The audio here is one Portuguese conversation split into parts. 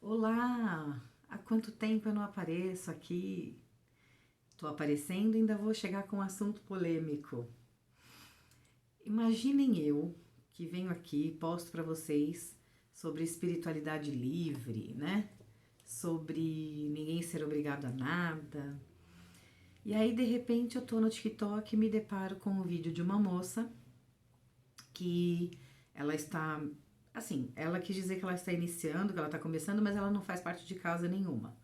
Olá! Há quanto tempo eu não apareço aqui? Tô aparecendo e ainda vou chegar com um assunto polêmico. Imaginem eu que venho aqui e posto para vocês sobre espiritualidade livre, né? Sobre ninguém ser obrigado a nada. E aí, de repente, eu tô no TikTok e me deparo com um vídeo de uma moça que ela está, assim, ela quis dizer que ela está iniciando, que ela está começando, mas ela não faz parte de casa nenhuma.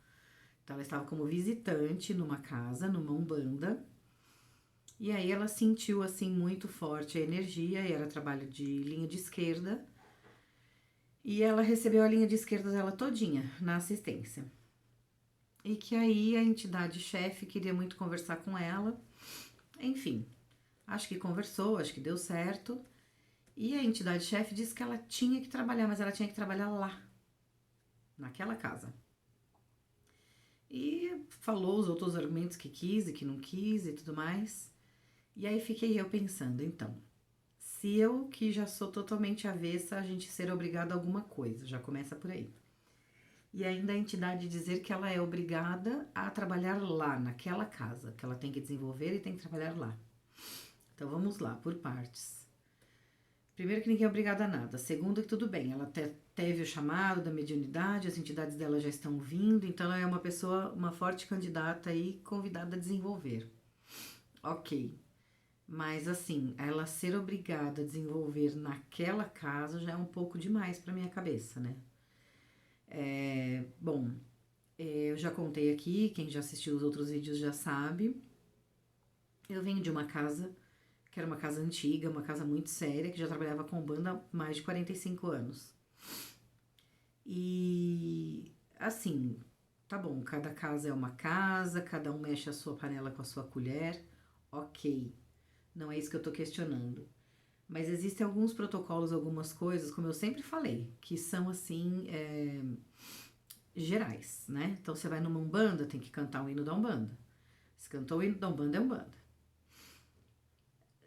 Então ela estava como visitante numa casa, numa umbanda, e aí ela sentiu assim muito forte a energia, e era trabalho de linha de esquerda, e ela recebeu a linha de esquerda dela todinha na assistência. E que aí a entidade chefe queria muito conversar com ela. Enfim, acho que conversou, acho que deu certo. E a entidade chefe disse que ela tinha que trabalhar, mas ela tinha que trabalhar lá, naquela casa. E falou os outros argumentos que quis e que não quis e tudo mais. E aí fiquei eu pensando, então, se eu que já sou totalmente avessa a gente ser obrigado a alguma coisa, já começa por aí. E ainda a entidade dizer que ela é obrigada a trabalhar lá, naquela casa, que ela tem que desenvolver e tem que trabalhar lá. Então vamos lá, por partes. Primeiro que ninguém é obrigado a nada. Segundo que tudo bem, ela teve o chamado da mediunidade, as entidades dela já estão vindo, então ela é uma pessoa, uma forte candidata aí, convidada a desenvolver. Ok. Mas assim, ela ser obrigada a desenvolver naquela casa já é um pouco demais para minha cabeça, né? Bom, eu já contei aqui, quem já assistiu os outros vídeos já sabe. Eu venho de uma casa que era uma casa antiga, uma casa muito séria, que já trabalhava com banda há mais de 45 anos. E assim, tá bom, cada casa é uma casa, cada um mexe a sua panela com a sua colher, ok. Não é isso que eu tô questionando. Mas existem alguns protocolos, algumas coisas, como eu sempre falei, que são assim, gerais, né? Então você vai numa Umbanda, tem que cantar o hino da Umbanda. Se cantou o hino da Umbanda, é Umbanda.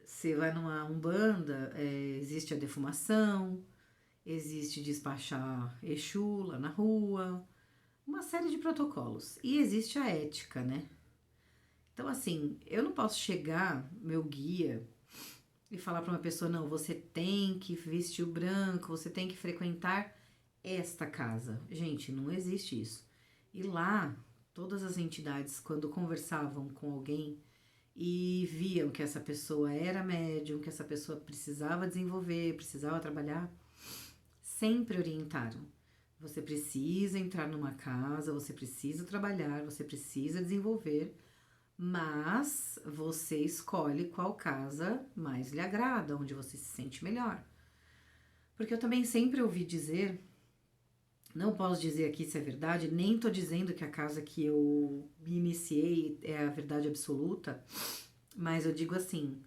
Você vai numa Umbanda, existe a defumação, existe despachar Exu lá na rua, uma série de protocolos. E existe a ética, né? Então, assim, eu não posso chegar, meu guia, e falar para uma pessoa, não, você tem que vestir o branco, você tem que frequentar esta casa. Gente, não existe isso. E lá, todas as entidades, quando conversavam com alguém e viam que essa pessoa era médium, que essa pessoa precisava desenvolver, precisava trabalhar, sempre orientaram. Você precisa entrar numa casa, você precisa trabalhar, você precisa desenvolver, mas você escolhe qual casa mais lhe agrada, onde você se sente melhor. Porque eu também sempre ouvi dizer, não posso dizer aqui se é verdade, nem tô dizendo que a casa que eu me iniciei é a verdade absoluta, mas eu digo assim,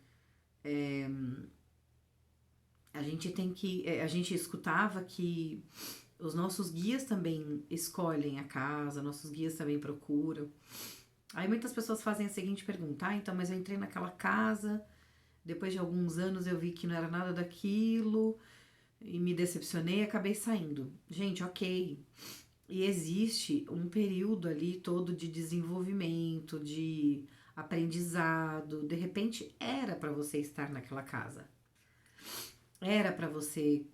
a gente tem que, a gente escutava que os nossos guias também escolhem a casa, nossos guias também procuram. Aí muitas pessoas fazem a seguinte pergunta, então, mas eu entrei naquela casa, depois de alguns anos eu vi que não era nada daquilo e me decepcionei e acabei saindo. Gente, ok. E existe um período ali todo de desenvolvimento, de aprendizado. De repente era para você estar naquela casa. Era para você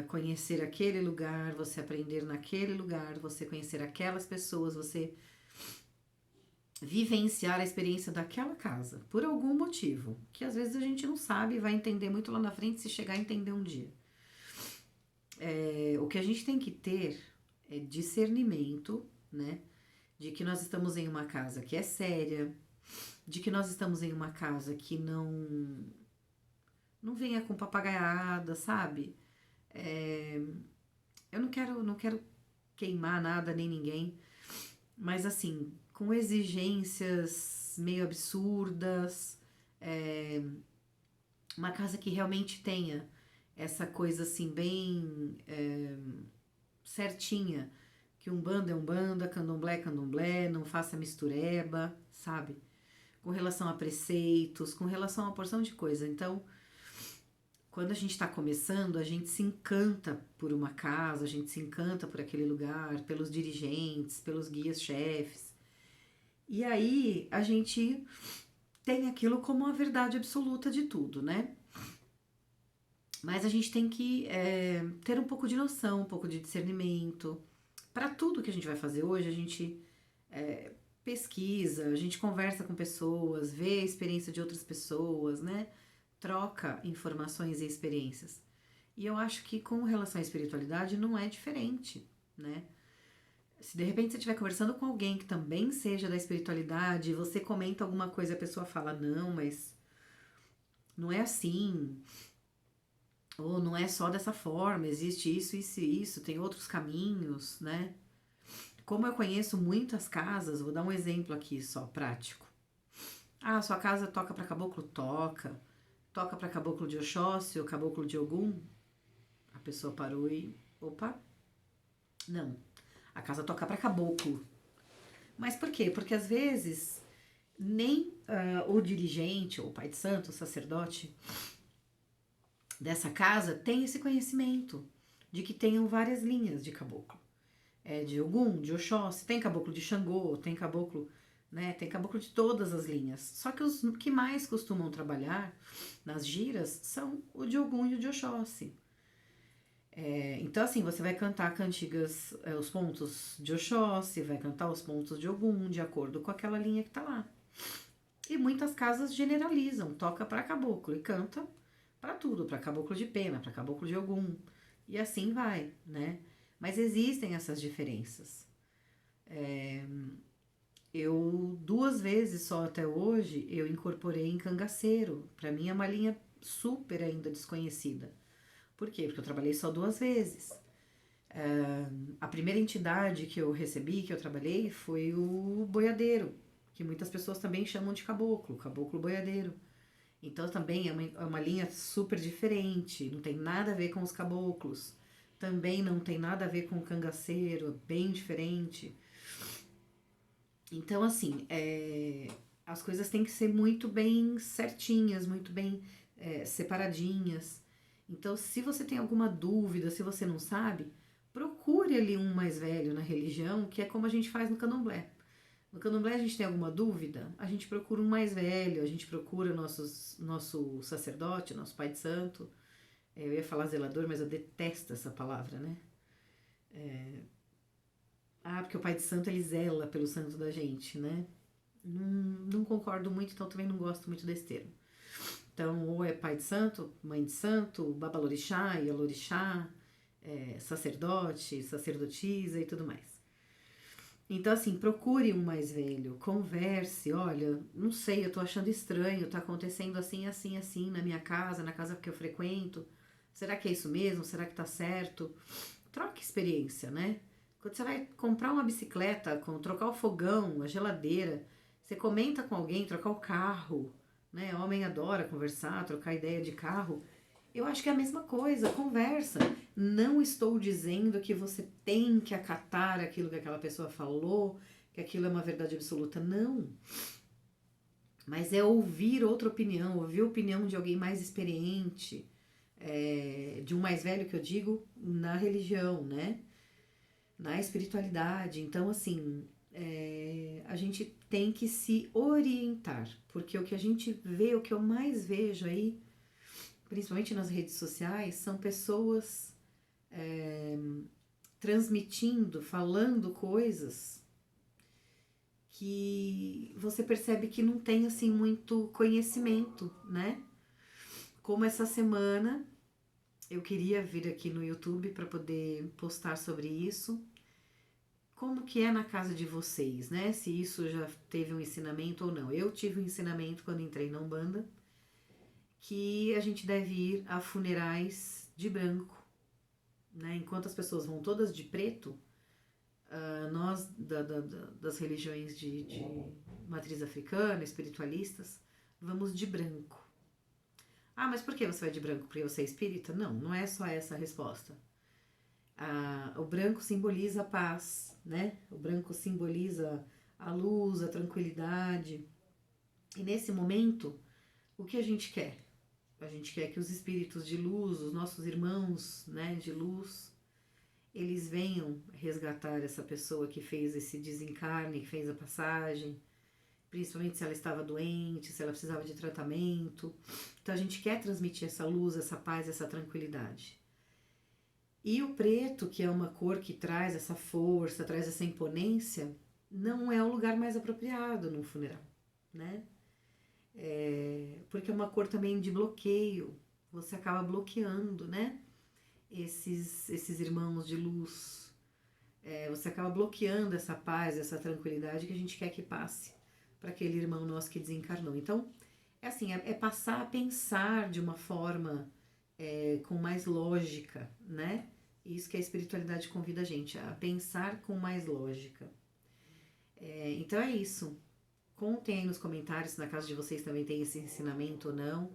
conhecer aquele lugar, você aprender naquele lugar, você conhecer aquelas pessoas, você vivenciar a experiência daquela casa, por algum motivo, que às vezes a gente não sabe e vai entender muito lá na frente se chegar a entender um dia. O que a gente tem que ter é discernimento, né? De que nós estamos em uma casa que é séria, de que nós estamos em uma casa que não venha com papagaiada, sabe? Eu não quero queimar nada nem ninguém, mas assim, com exigências meio absurdas, uma casa que realmente tenha essa coisa assim bem certinha, que Umbanda é Umbanda, Candomblé é Candomblé, não faça mistureba, sabe? Com relação a preceitos, com relação a uma porção de coisa. Então, Quando a gente está começando, a gente se encanta por uma casa, a gente se encanta por aquele lugar, pelos dirigentes, pelos guias-chefes. E aí a gente tem aquilo como a verdade absoluta de tudo, né? Mas a gente tem que ter um pouco de noção, um pouco de discernimento. Para tudo que a gente vai fazer hoje, a gente pesquisa, a gente conversa com pessoas, vê a experiência de outras pessoas, né? Troca informações e experiências. E eu acho que com relação à espiritualidade não é diferente, né? Se de repente você estiver conversando com alguém que também seja da espiritualidade, você comenta alguma coisa e a pessoa fala, não, mas não é assim, ou não é só dessa forma, existe isso, isso e isso, tem outros caminhos, né? Como eu conheço muitas casas, vou dar um exemplo aqui só, prático. Ah, sua casa toca para caboclo? Toca. Toca para caboclo de Oxóssi ou caboclo de Ogum? A pessoa parou e, opa, não. A casa toca para caboclo. Mas por quê? Porque às vezes nem o dirigente, ou o pai de santo, o sacerdote dessa casa tem esse conhecimento de que tenham várias linhas de caboclo. De Ogum, de Oxóssi, tem caboclo de Xangô, tem caboclo, né? Tem caboclo de todas as linhas. Só que os que mais costumam trabalhar nas giras são o de Ogum e o de Oxóssi. Então, assim, você vai cantar cantigas, os pontos de Oxóssi, vai cantar os pontos de Ogum, de acordo com aquela linha que tá lá. E muitas casas generalizam, toca para caboclo e canta para tudo, para caboclo de pena, para caboclo de Ogum. E assim vai, né? Mas existem essas diferenças. Eu, 2 vezes só até hoje, eu incorporei em cangaceiro. Para mim é uma linha super ainda desconhecida. Por quê? Porque eu trabalhei só 2 vezes. A primeira entidade que eu recebi, que eu trabalhei, foi o boiadeiro, que muitas pessoas também chamam de caboclo, caboclo boiadeiro. Então também é uma linha super diferente, não tem nada a ver com os caboclos. Também não tem nada a ver com o cangaceiro, é bem diferente. Então, assim, as coisas têm que ser muito bem certinhas, muito bem separadinhas. Então, se você tem alguma dúvida, se você não sabe, procure ali um mais velho na religião, que é como a gente faz no candomblé. No candomblé a gente tem alguma dúvida, a gente procura um mais velho, a gente procura nosso sacerdote, nosso pai de santo. Eu ia falar zelador, mas eu detesto essa palavra, né? Porque o pai de santo ele zela pelo santo da gente, né? Não concordo muito, então também não gosto muito desse termo. Então, ou é pai de santo, mãe de santo, babalorixá, ialorixá, sacerdote, sacerdotisa e tudo mais. Então, assim, procure um mais velho, converse, olha, não sei, eu tô achando estranho, tá acontecendo assim, assim, assim na minha casa, na casa que eu frequento. Será que é isso mesmo? Será que tá certo? Troque experiência, né? Quando você vai comprar uma bicicleta, trocar o fogão, a geladeira, você comenta com alguém, trocar o carro, né? Homem adora conversar, trocar ideia de carro. Eu acho que é a mesma coisa, conversa. Não estou dizendo que você tem que acatar aquilo que aquela pessoa falou, que aquilo é uma verdade absoluta. Não. Mas é ouvir outra opinião, ouvir a opinião de alguém mais experiente, de um mais velho que eu digo, na religião, né? Na espiritualidade. Então, assim, a gente tem que se orientar, porque o que a gente vê, o que eu mais vejo aí, principalmente nas redes sociais, são pessoas transmitindo, falando coisas que você percebe que não tem assim muito conhecimento, né? Como essa semana eu queria vir aqui no YouTube para poder postar sobre isso. Como que é na casa de vocês, né? Se isso já teve um ensinamento ou não. Eu tive um ensinamento quando entrei na Umbanda que a gente deve ir a funerais de branco, né? Enquanto as pessoas vão todas de preto, nós das religiões de matriz africana, espiritualistas, vamos de branco. Mas por que você vai de branco? Porque você é espírita? Não, não é só essa a resposta. O branco simboliza a paz, né? O branco simboliza a luz, a tranquilidade. E nesse momento, o que a gente quer? A gente quer que os espíritos de luz, os nossos irmãos, né, de luz, eles venham resgatar essa pessoa que fez esse desencarne, que fez a passagem, principalmente se ela estava doente, se ela precisava de tratamento. Então a gente quer transmitir essa luz, essa paz, essa tranquilidade. E o preto, que é uma cor que traz essa força, traz essa imponência, não é o lugar mais apropriado num funeral, né? Porque é uma cor também de bloqueio, você acaba bloqueando, né? Esses irmãos de luz, você acaba bloqueando essa paz, essa tranquilidade que a gente quer que passe para aquele irmão nosso que desencarnou. Então, é assim, é passar a pensar de uma forma com mais lógica, né? Isso que a espiritualidade convida a gente, a pensar com mais lógica. Então é isso. Contem aí nos comentários se na casa de vocês também tem esse ensinamento ou não.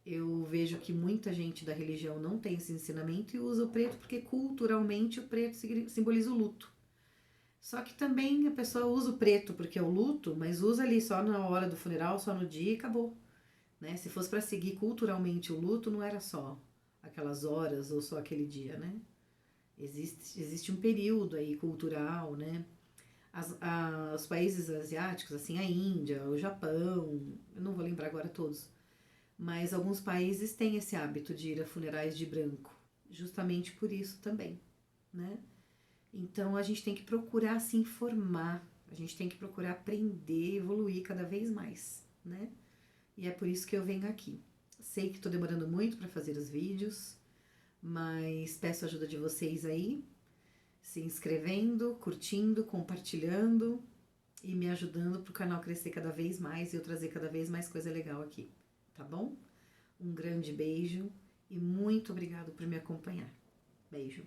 Eu vejo que muita gente da religião não tem esse ensinamento e usa o preto porque culturalmente o preto simboliza o luto. Só que também a pessoa usa o preto porque é o luto, mas usa ali só na hora do funeral, só no dia e acabou. Né? Se fosse para seguir culturalmente o luto, não era só aquelas horas ou só aquele dia, né? Existe um período aí cultural, né? Os países asiáticos, assim, a Índia, o Japão, eu não vou lembrar agora todos, mas alguns países têm esse hábito de ir a funerais de branco, justamente por isso também, né? Então a gente tem que procurar se informar, a gente tem que procurar aprender, evoluir cada vez mais, né? E é por isso que eu venho aqui. Sei que estou demorando muito para fazer os vídeos, mas peço a ajuda de vocês aí, se inscrevendo, curtindo, compartilhando e me ajudando para o canal crescer cada vez mais e eu trazer cada vez mais coisa legal aqui, tá bom? Um grande beijo e muito obrigado por me acompanhar. Beijo!